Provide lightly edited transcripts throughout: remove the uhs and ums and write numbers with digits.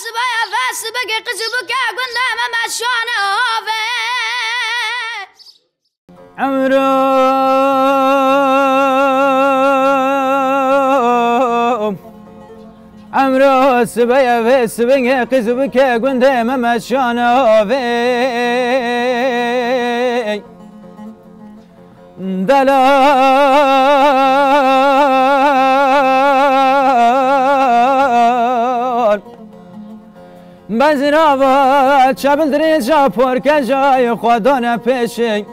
سبايا فاس بقي قزبك قلنا ما مشان هافي عمرو سبايا فاس بقي قزبك قلنا ما مشان هافي دلال بزرابات شابل دريجا پرکه جای خدا نپیشی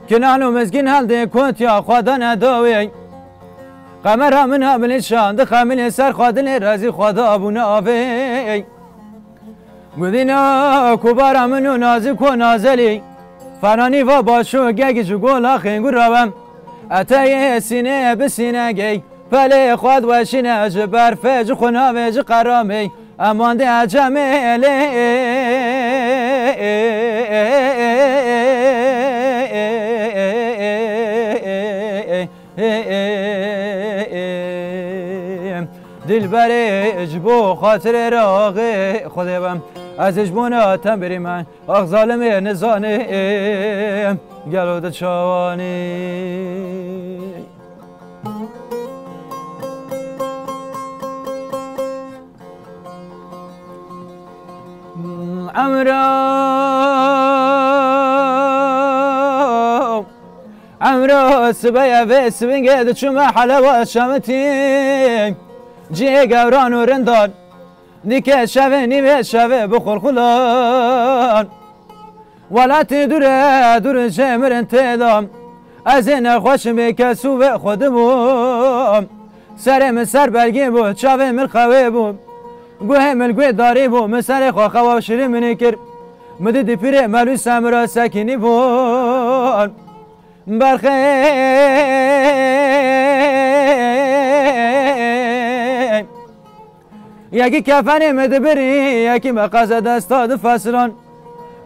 کنانو مزگین هلده کت یا خدا نداوی قمر من هملشان دخمل سر خادل رازی خدا ابونه آوی گودینا کبار منو نازک و نازلی فرانی و باشو گگی جو گولا خنگو روم اتای سینه بسینه گی پله خود وشینه جو برفه جو خناوه جو قرامی امان ده عجمله دل بره اجبو خاطر راغه خودم از اجبوناتم بری من آخ ظالم نزانه گلو ده چوانی عمرو سبايا فيس بنقيد شما حلاوة شامتي جي قوران ورندان ديك شافي نيبي شافي بخور خلان ولا تدور جمر انتظام ازين خوش بكسو بخدمهم سر من سر برگی بود شافي من خوي بود گوه ملگوی داری بو مسر خوا خوا شری منی کر مدی دی پیره ملو سمرا سکینی بون برخی یکی کفنی مدی بری یکی مقصد استاد فصلان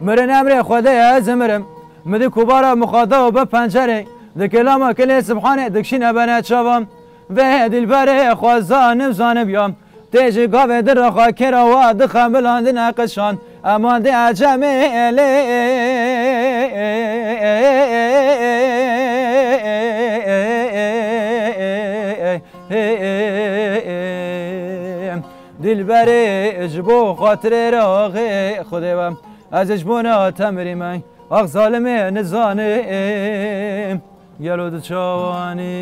مرن امر خدا از مرم مدی کبارا مخادا و به پنجره دکلاما کلی سبحانه دکشینه بنات شوام و دل بره خوازانم زانم بیام تیجی گاوه در خاکر و دخملان نقشان امان ده عجمله دل بره اجبو خاطر راغه خودم از اجبونا تمری من آخ ظالم نزانه گلو دو چوانی